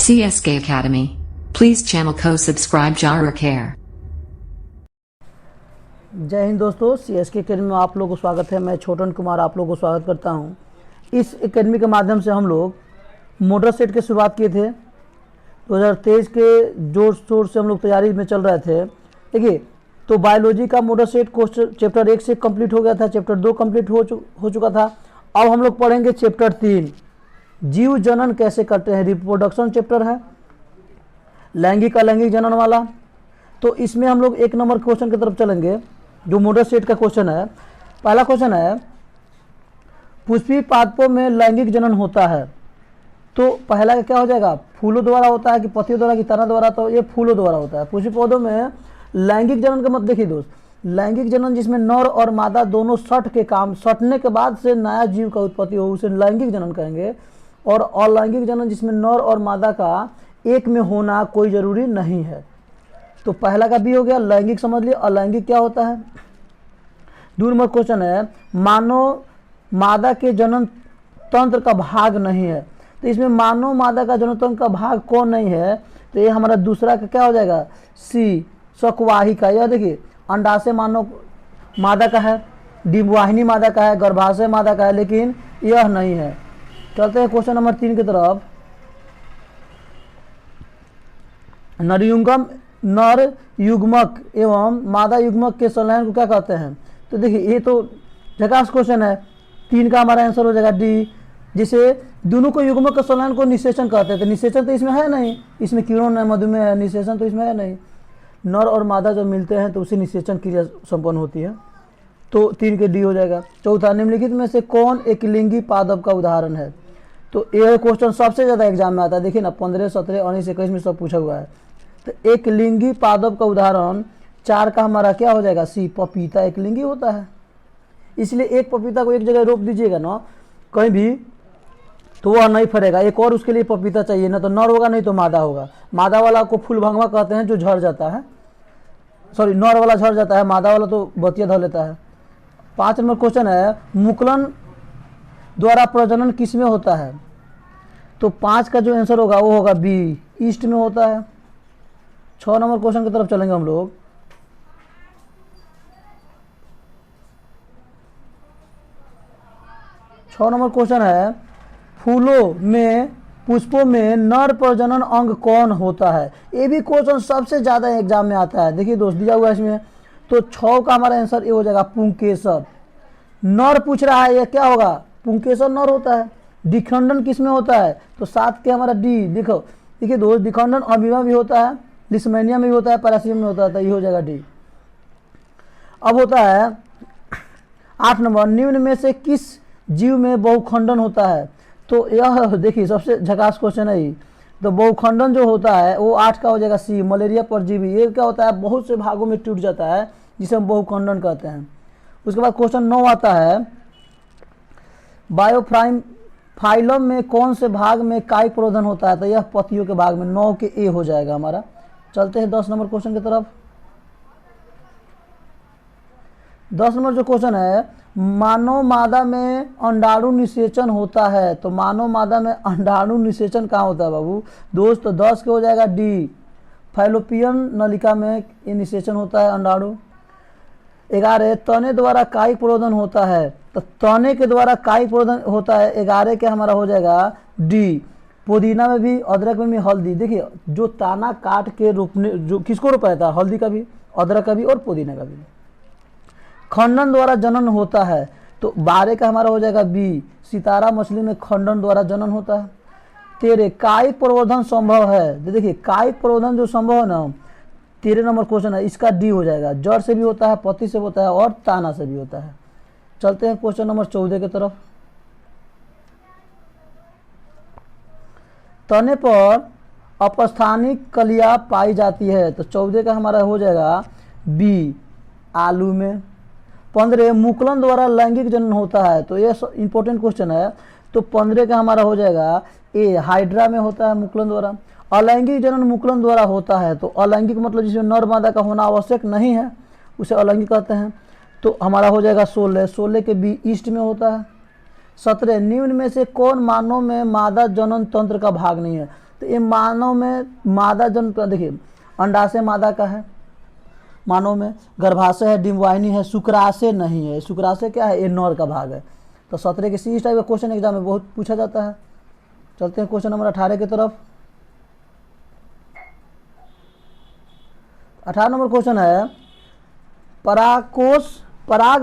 CSK Academy. Please channel को subscribe jar care. जय हिंद दोस्तों, CSK एकेडमी में आप लोगों को स्वागत है। मैं छोटन कुमार आप लोगों को स्वागत करता हूं। इस एकेडमी के माध्यम से हम लोग मोटर सेट की शुरुआत किए थे। 2023 के जोर शोर से हम लोग तैयारी में चल रहे थे। देखिए, तो बायोलॉजी का मोटर सेट क्वेश्चन चैप्टर 1 से कंप्लीट हो गया था, चैप्टर 2 कंप्लीट हो चुका था। अब हम लोग पढ़ेंगे चैप्टर 3, जीव जनन कैसे करते हैं। रिप्रोडक्शन चैप्टर है, लैंगिक अलैंगिक जनन वाला। तो इसमें हम लोग 1 नंबर क्वेश्चन की तरफ चलेंगे, जो मोटर सेट का क्वेश्चन है। पहला क्वेश्चन है, पुष्पीय पादपों में लैंगिक जनन होता है। तो पहला का क्या हो जाएगा, फूलों द्वारा होता है कि पत्तियों द्वारा कि तना द्वारा। तो ये फूलों द्वारा होता है। पुष्पीय पौधों में लैंगिक जनन का मत देखिए दोस्त, लैंगिक जनन जिसमें नर और मादा दोनों सटने के बाद से नया जीव का उत्पत्ति हो, उसे लैंगिक जनन कहेंगे। और अलैंगिक जनन जिसमें नर और मादा का एक में होना कोई जरूरी नहीं है। तो पहला का भी हो गया, लैंगिक समझ लिए। अलैंगिक क्या होता है। 2 नंबर क्वेश्चन है, मानव मादा के जनन तंत्र का भाग नहीं है। तो इसमें मानव मादा का जनन तंत्र का भाग कौन नहीं है, तो ये हमारा दूसरा का क्या हो जाएगा, सी, शकवाहिका। यह देखिए, अंडाशय मानव मादा का है, डिंबवाहिनी मादा का है, गर्भाशय मादा का है, लेकिन यह नहीं है। चलते हैं क्वेश्चन नंबर 3 की तरफ। नर युग्मक एवं मादा युग्मक के संलयन को क्या कहते हैं। तो देखिए, ये तो झकास क्वेश्चन है। 3 का हमारा आंसर हो जाएगा डी, जिसे दोनों को युग्मक के संलयन को निषेचन कहते हैं। तो निषेचन तो इसमें है नहीं, इसमें किरण है, मधुमेह है, निषेचन तो इसमें है नहीं। नर और मादा जब मिलते हैं तो उसी निषेचन क्रिया संपन्न होती है। तो 3 के डी हो जाएगा। चौथा, निम्नलिखित में से कौन एक लिंगी पादप का उदाहरण है। तो यह क्वेश्चन सबसे ज़्यादा एग्जाम में आता है। देखिए ना, 15, 17, 19, 21 में सब पूछा हुआ है। तो एक लिंगी पादप का उदाहरण 4 का हमारा क्या हो जाएगा, सी, पपीता एक लिंगी होता है। इसलिए एक पपीता को एक जगह रोप दीजिएगा ना कहीं भी, तो वह नहीं फरेगा। एक और उसके लिए पपीता चाहिए ना, तो नर होगा नहीं तो मादा होगा। मादा वाला को फूल भंगवा कहते हैं, जो झड़ जाता है। सॉरी, नर वाला झड़ जाता है, मादा वाला तो बतिया धर लेता है। 5 नंबर क्वेश्चन है, मुकुलन द्वारा प्रजनन किस में होता है। तो 5 का जो आंसर होगा वो होगा बी, ईस्ट में होता है। 6 नंबर क्वेश्चन की तरफ चलेंगे हम लोग। छह नंबर क्वेश्चन है, फूलों में पुष्पों में नर प्रजनन अंग कौन होता है। ये भी क्वेश्चन सबसे ज्यादा एग्जाम में आता है। देखिए दोस्त, दिया हुआ है इसमें। तो 6 का हमारा आंसर ये हो जाएगा, पुंकेसर। नर पूछ रहा है, ये क्या होगा, पुंकेसर नर होता है। डिखंडन किस में होता है, तो 7 के हमारा डी। देखिए दोस्त, डिखंडन अमीबा भी होता है, लिस्मेनिया में भी होता है, पैरासियम में होता है। तो ये हो जाएगा डी। अब होता है 8 नंबर, निम्न में से किस जीव में बहुखंडन होता है। तो यह देखिए सबसे झकास क्वेश्चन है। तो बहुखंडन जो होता है वो 8 का हो जाएगा, सी, मलेरिया परजीवी। ये क्या होता है, बहुत से भागों में टूट जाता है, जिसे हम बहुखंडन कहते हैं। उसके बाद क्वेश्चन 9 आता है, फाइलम में कौन से भाग में कायिक प्रवर्धन होता है। तो यह पत्तियों के भाग में, 9 के ए हो जाएगा हमारा। चलते हैं 10 नंबर क्वेश्चन की तरफ। 10 नंबर जो क्वेश्चन है, मानव मादा में अंडाणु निषेचन होता है। तो मानव मादा में अंडाणु निषेचन कहाँ होता है बाबू दोस्त। तो 10 के हो जाएगा डी, फैलोपियन नलिका में ये निषेचन होता है अंडाणु। 11, तने द्वारा कायिक प्रवर्धन होता है। तो तने के द्वारा कायिक प्रवर्धन होता है। 11 के हमारा हो जाएगा डी, पुदीना में भी, अदरक में भी, हल्दी। देखिए, जो ताना काट के रोपने, जो किसको रोपाया था, हल्दी का भी, अदरक का भी और पुदीना का भी। खंडन द्वारा जनन होता है। तो 12 का हमारा हो जाएगा बी, सितारा मछली में खंडन द्वारा जनन होता है। 13, कायिक प्रवर्धन संभव है। तो देखिए, कायिक प्रवर्धन जो संभव है ना, 13 नंबर क्वेश्चन है, इसका डी हो जाएगा। जड़ से भी होता है, पत्ती से होता है और ताना से भी होता है। चलते हैं क्वेश्चन नंबर 14 की तरफ। तने पर अपस्थानिक कलियां पाई जाती है। तो 14 का हमारा हो जाएगा बी, आलू में। 15, मुकुलन द्वारा लैंगिक जनन होता है। तो ये इंपॉर्टेंट क्वेश्चन है। तो 15 का हमारा हो जाएगा ए, हाइड्रा में होता है मुकुलन द्वारा। अलैंगिक जनन मुकुलन द्वारा होता है। तो अलैंगिक मतलब जिसमें नर मादा का होना आवश्यक नहीं है, उसे अलैंगिक कहते हैं। तो हमारा हो जाएगा 16, 16 के बी, ईस्ट में होता है। 17, निम्न में से कौन मानव में मादा जनन तंत्र का भाग नहीं है। तो ये मानव में मादा जन्म, देखिए अंडाशय मादा का है मानव में, गर्भाशय है, डिम्बवाहिनी है, शुक्राशय नहीं है। शुक्राशय क्या है? ये नर का भाग है। तो 17 के इस टाइप का क्वेश्चन एग्जाम में बहुत पूछा जाता है। चलते हैं क्वेश्चन नंबर 18 की तरफ। 18 नंबर क्वेश्चन है, पराग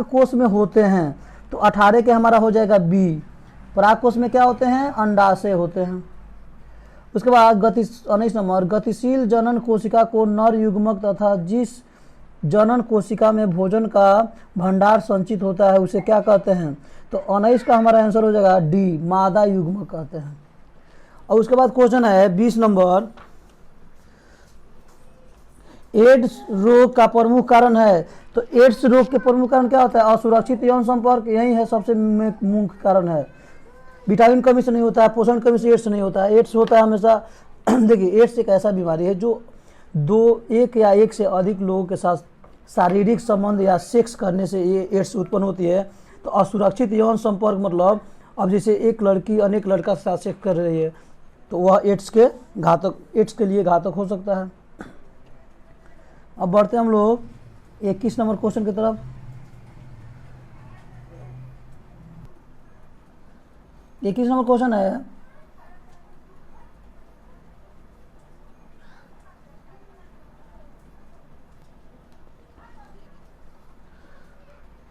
कोष में होते हैं। तो 18 के हमारा हो जाएगा बी। पराग कोष में क्या होते हैं? अंडाशय होते हैं। उसके बाद 19 नंबर, गतिशील जनन कोशिका को नर युग्मक तथा जिस जनन कोशिका में भोजन का भंडार संचित होता है उसे क्या कहते हैं? तो 19 का हमारा आंसर हो जाएगा डी, मादा युग्मक कहते हैं। और उसके बाद क्वेश्चन है 20 नंबर, एड्स रोग का प्रमुख कारण है। तो एड्स रोग के प्रमुख कारण क्या होता है? असुरक्षित यौन संपर्क, यही है सबसे मुख्य कारण है। विटामिन कमी से नहीं होता है, पोषण कमी से एड्स नहीं होता है। एड्स होता है हमेशा देखिए, एड्स एक ऐसा बीमारी है जो एक या एक से अधिक लोगों के साथ शारीरिक संबंध या सेक्स करने से ये एड्स उत्पन्न होती है। तो असुरक्षित यौन संपर्क मतलब अब जैसे एक लड़की अनेक लड़का के साथ सेक्स कर रही है तो वह एड्स के लिए घातक हो सकता है। अब बढ़ते हैं हम लोग 21 नंबर क्वेश्चन की तरफ। 21 नंबर क्वेश्चन है,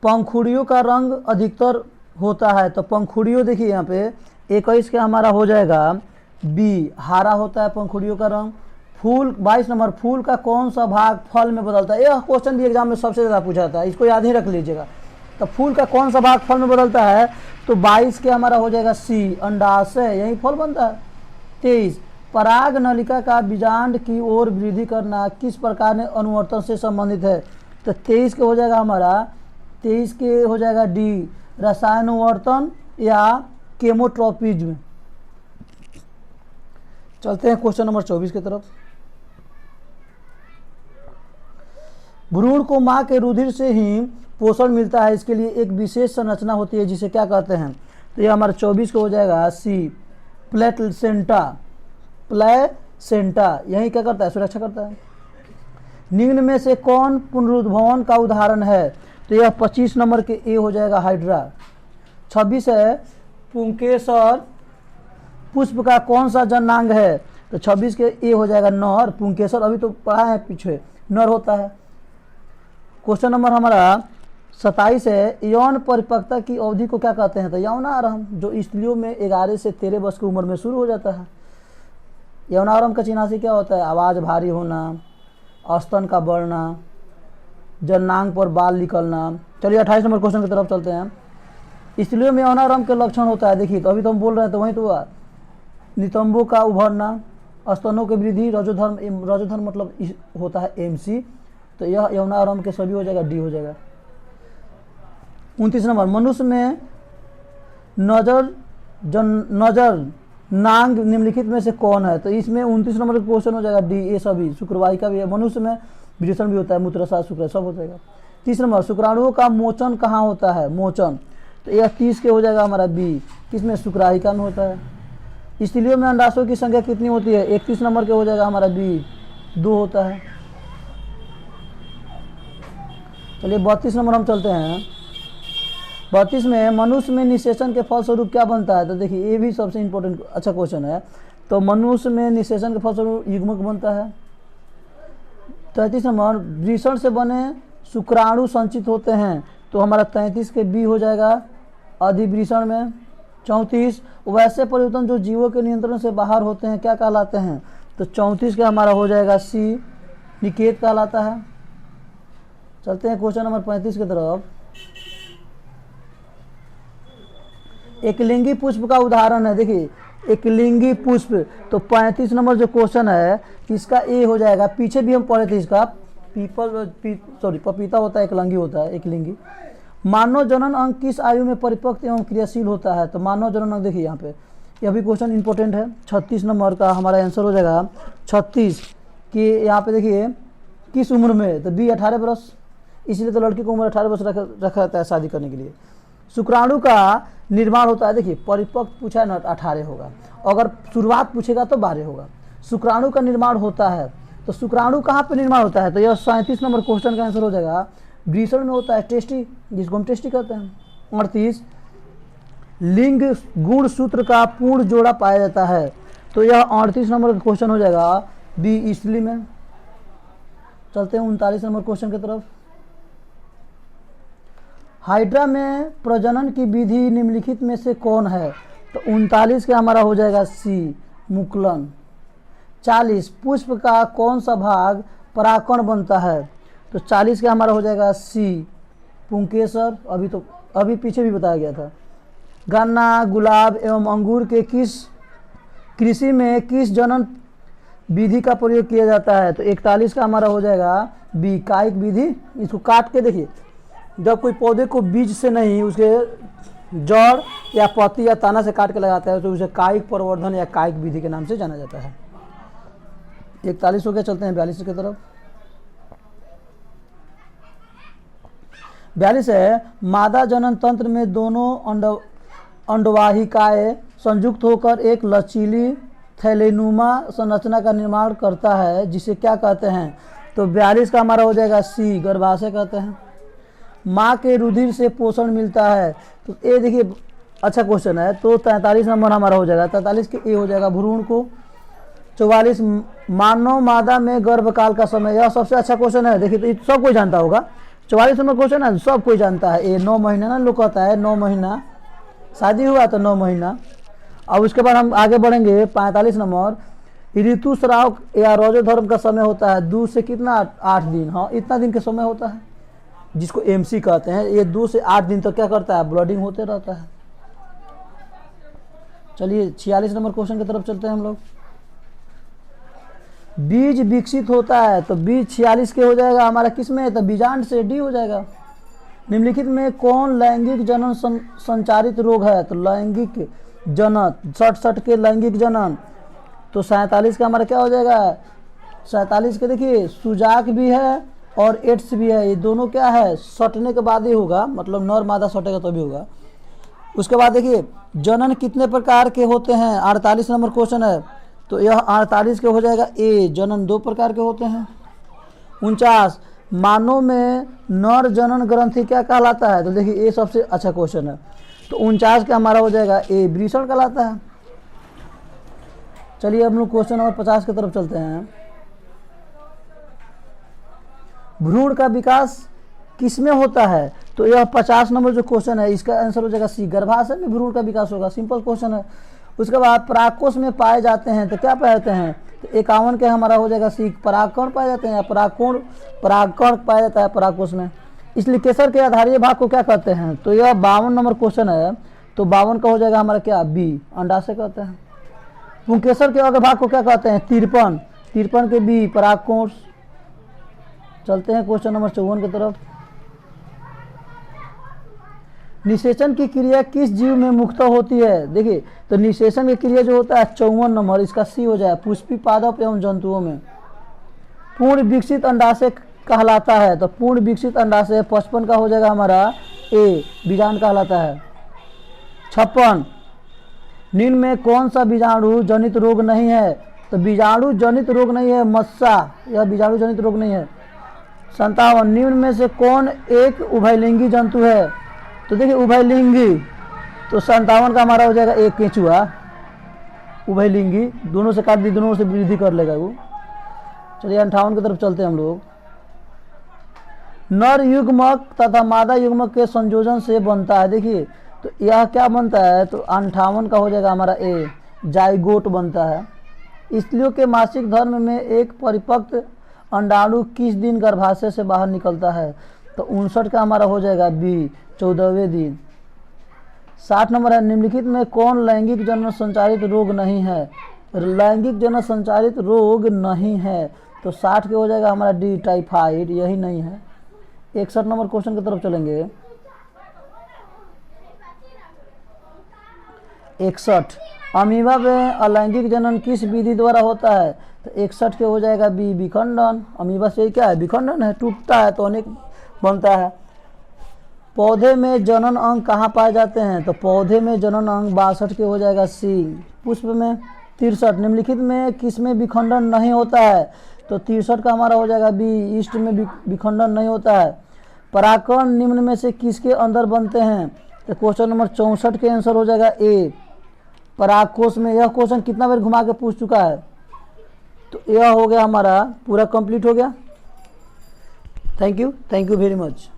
पंखुड़ियों का रंग अधिकतर होता है। तो पंखुड़ियों देखिए यहाँ पे 21 का हमारा हो जाएगा बी, हरा होता है पंखुड़ियों का रंग। फूल 22 नंबर, फूल का कौन सा भाग फल में बदलता है? यह क्वेश्चन भी एग्जाम में सबसे ज़्यादा पूछा जाता है, इसको याद ही रख लीजिएगा। तो फूल का कौन सा भाग फल में बदलता है? तो 22 के हमारा हो जाएगा सी, अंडाशय, यही फल बनता है। 23, पराग नलिका का बीजांड की ओर वृद्धि करना किस प्रकार ने अनुवर्तन से संबंधित है? तो 23 के हो जाएगा हमारा, 23 के हो जाएगा डी, रसायनवर्तन या केमोट्रोपिज्म। चलते हैं क्वेश्चन नंबर 24 की तरफ। भ्रूण को मां के रुधिर से ही पोषण मिलता है, इसके लिए एक विशेष संरचना होती है जिसे क्या कहते हैं? तो ये हमारा 24 को हो जाएगा सी, प्लेसेंटा। यही क्या करता है? सुरक्षा करता है। निम्न में से कौन पुनरुद्भवन का उदाहरण है? तो यह 25 नंबर के ए हो जाएगा हाइड्रा। 26 है, पुंकेसर पुष्प का कौन सा जननांग है? तो 26 के ए हो जाएगा नर। पुंकेसर अभी तो पढ़ा है पीछे, नर होता है। क्वेश्चन नंबर हमारा 27 है, यौन परिपक्वता की अवधि को क्या कहते हैं? तो यौनारंभ, जो स्त्रियों में 11 से 13 वर्ष की उम्र में शुरू हो जाता है। यौनारंभ का चिन्हासी क्या होता है? आवाज़ भारी होना, स्तन का बढ़ना, जननांग पर बाल निकलना। चलिए 28 नंबर क्वेश्चन की तरफ चलते हैं। स्त्रियों में यौनारंभ के लक्षण होता है, देखिए तो अभी तो हम बोल रहे हैं तो वहीं तो हुआ, नितंबों का उभरना, स्तनों की वृद्धि, रजोधर्म मतलब होता है एमसी। तो यह यौनारंभ के सभी हो जाएगा, डी हो जाएगा। 29 नंबर, मनुष्य में नजर नांग निम्नलिखित में से कौन है? तो इसमें 29 नंबर का क्वेश्चन हो जाएगा डी, ये सभी। शुक्रवाहिका भी है, मनुष्य में विरेचन भी होता है, मूत्रसार शुक्र सब हो जाएगा। 30 नंबर, शुक्राणुओं का मोचन कहाँ होता है? मोचन, तो यह 30 के हो जाएगा हमारा बी, किसमें? शुक्रवाहिका में होता है। स्त्रियों में अंडाशयों की संख्या कितनी होती है? 31 नंबर के हो जाएगा हमारा बी, 2 होता है। चलिए 32 नंबर हम चलते हैं। 32 में मनुष्य में निषेचन के फलस्वरूप क्या बनता है? तो देखिए ये भी सबसे इंपॉर्टेंट अच्छा क्वेश्चन है। तो मनुष्य में निषेचन के फलस्वरूप युग्मक बनता है। 33 नंबर, वृषण से बने शुक्राणु संचित होते हैं। तो हमारा 33 के बी हो जाएगा अधिवृषण में। 34, वैसे परिवर्तन जो जीवों के नियंत्रण से बाहर होते हैं क्या कहलाते हैं? तो 34 का हमारा हो जाएगा सी, निकेत कहलाता है। चलते हैं क्वेश्चन नंबर 35 की तरफ। एकलिंगी पुष्प का उदाहरण है, देखिए एकलिंगी पुष्प। तो 35 नंबर जो क्वेश्चन है इसका ए हो जाएगा। पीछे भी हम पढ़े थे इसका, पपीता होता है, एकलिंगी होता है, एकलिंगी। मानव जनन अंग किस आयु में परिपक्व एवं क्रियाशील होता है? तो मानव जनन अंग देखिए यहाँ पे, यह भी क्वेश्चन इंपॉर्टेंट है। 36 नंबर का हमारा आंसर हो जाएगा 36 कि यहाँ पे देखिए किस उम्र में? तो बी 18 वर्ष, इसलिए तो लड़की को उम्र 18 वर्ष रखा जाता है शादी करने के लिए। शुक्राणु का निर्माण होता है। देखिए परिपक्व पूछा है ना 18 होगा, अगर शुरुआत पूछेगा तो 12 होगा। शुक्राणु का निर्माण होता है, तो शुक्राणु कहाँ पे निर्माण होता है, तो यह 37 नंबर क्वेश्चन का आंसर हो जाएगा वृषण में होता है, टेस्टी, जिसको हम टेस्टी कहते हैं। 38 लिंग गुण सूत्र का पूर्ण जोड़ा पाया जाता है, तो यह 38 नंबर का क्वेश्चन हो जाएगा बी स्त्री में। चलते हैं 39 नंबर क्वेश्चन की तरफ। हाइड्रा में प्रजनन की विधि निम्नलिखित में से कौन है, तो 39 का हमारा हो जाएगा सी मुकुलन। 40 पुष्प का कौन सा भाग परागकण बनता है, तो 40 का हमारा हो जाएगा सी पुंकेसर, अभी पीछे भी बताया गया था। गन्ना गुलाब एवं अंगूर के किस कृषि में किस जनन विधि का प्रयोग किया जाता है, तो 41 का हमारा हो जाएगा बी कायिक विधि। इसको काट के देखिए, जब कोई पौधे को बीज से नहीं उसके जड़ या पत्ती या तना से काट के लगाता है तो उसे कायिक प्रवर्धन या कायिक विधि के नाम से जाना जाता है। 41 हो गया। चलते हैं 42 की तरफ। 42 है मादा जनन तंत्र में दोनों अंडवाहिकाएं संयुक्त होकर एक लचीली थैलेनुमा संरचना का निर्माण करता है, जिसे क्या कहते हैं, तो 42 का हमारा हो जाएगा सी गर्भाशय कहते हैं। माँ के रुधिर से पोषण मिलता है, तो ये देखिए अच्छा क्वेश्चन है, तो 43 नंबर हमारा हो जाएगा। 43 के ए हो जाएगा भ्रूण को। 44 मानव मादा में गर्भकाल का समय, यह सबसे अच्छा क्वेश्चन है। देखिए तो सब कोई जानता होगा, 44 नंबर क्वेश्चन है, सब कोई जानता है। ये 9 महीना ना लोग कहता है 9 महीना, शादी हुआ तो 9 महीना। अब उसके बाद हम आगे बढ़ेंगे 45 नंबर। ऋतुस्राव या रोजोधर्म का समय होता है 2 से कितना 8 दिन, हाँ इतना दिन का समय होता है, जिसको एमसी कहते हैं। ये 2 से 8 दिन तक क्या करता है, ब्लडिंग होते रहता है। चलिए 46 नंबर क्वेश्चन की तरफ चलते हैं हम लोग। बीज विकसित होता है, तो बीज 46 के हो जाएगा हमारा किस में, तो बीजांड से डी हो जाएगा। निम्नलिखित में कौन लैंगिक जनन संचारित रोग है, तो लैंगिक जनन 67 के लैंगिक जनन, तो 47 का हमारा क्या हो जाएगा, 47 के देखिए सुजाक भी है और एड्स भी है, ये दोनों क्या है सटने के बाद ही होगा, मतलब नर मादा सटेगा तो भी होगा। उसके बाद देखिए जनन कितने प्रकार के होते हैं, 48 नंबर क्वेश्चन है, तो यह 48 के हो जाएगा ए जनन 2 प्रकार के होते हैं। 49 मानव में नर जनन ग्रंथि क्या कहलाता है, तो देखिए ये सबसे अच्छा क्वेश्चन है, तो 49 का हमारा हो जाएगा ए वृषण कहलाता है। चलिए हम लोग क्वेश्चन नंबर 50 की तरफ चलते हैं। भ्रूण का विकास किसमें होता है, तो यह 50 नंबर जो क्वेश्चन है इसका आंसर हो जाएगा सी गर्भाशय में भ्रूण का विकास होगा, सिंपल क्वेश्चन है। उसके बाद परागकोश में पाए जाते हैं, तो क्या पाए जाते हैं, तो 51 के हमारा हो जाएगा सी परागकण पाए जाते हैं या परागकण पाया जाता है परागकोश में। इसलिए केसर के आधारीय भाग को क्या कहते हैं, तो यह 52 नंबर क्वेश्चन है, तो 52 का हो जाएगा हमारा क्या बी अंडाशय कहते हैं। पुंकेसर के अग्र भाग को क्या कहते हैं, 53 के बी परागकोश। चलते हैं क्वेश्चन नंबर 54 की तरफ। निषेचन की क्रिया किस जीव में मुख्यतः होती है, देखिए तो निषेचन की क्रिया जो होता है 54 नंबर, इसका सी हो जाए पुष्पी पादप एवं जंतुओं में। पूर्ण विकसित अंडाशय कहलाता है, तो पूर्ण विकसित अंडाशय 55 का हो जाएगा हमारा ए बीजांड कहलाता है। 56 निम्न में कौन सा बीजाणु जनित रोग नहीं है, तो बीजाणु जनित रोग नहीं है मस्सा, यह बीजाणु जनित रोग नहीं है। 57 निम्न में से कौन एक उभयलिंगी जंतु है, तो देखिए उभयलिंगी, तो 57 का हमारा हो जाएगा एक केंचुआ उभयलिंगी, दोनों से काट दी दोनों से वृद्धि कर लेगा वो। चलिए 58 की तरफ चलते हैं हम लोग। नर युग्मक तथा मादा युग्मक के संयोजन से बनता है, देखिए तो यह क्या बनता है, तो 58 का हो जाएगा हमारा ए जाइगोट बनता है। स्त्रियों के मासिक धर्म में एक परिपक्व अंडाणु किस दिन गर्भाशय से बाहर निकलता है, तो 59 का हमारा हो जाएगा बी 14वें दिन। 60 नंबर है निम्नलिखित में कौन लैंगिक जनन संचारित रोग नहीं है, लैंगिक जनन संचारित रोग नहीं है, तो 60 के हो जाएगा हमारा डी टाइफाइड, यही नहीं है। 61 नंबर क्वेश्चन की तरफ चलेंगे। 61 अमीबा में अलैंगिक जनन किस विधि द्वारा होता है, तो 61 के हो जाएगा बी विखंडन। अमीबा से क्या है विखंडन है, टूटता है तो अनेक बनता है। पौधे में जनन अंग कहाँ पाए जाते हैं? तो पौधे में जनन अंग 62 के हो जाएगा सी। पुष्प में 63। निम्नलिखित में किसमें विखंडन नहीं होता है? तो 63 का हमारा हो जाएगा बी। ईस्ट में विखंडन नहीं होता है। परागकण निम्न में से किसके अंदर बनते हैं? तो क्वेश्चन नंबर 64 के आंसर हो जाएगा ए, परागकोश में। यह क्वेश्चन कितना बार घुमा के पूछ चुका है? तो यह हो गया हमारा पूरा कंप्लीट हो गया। Thank you very much.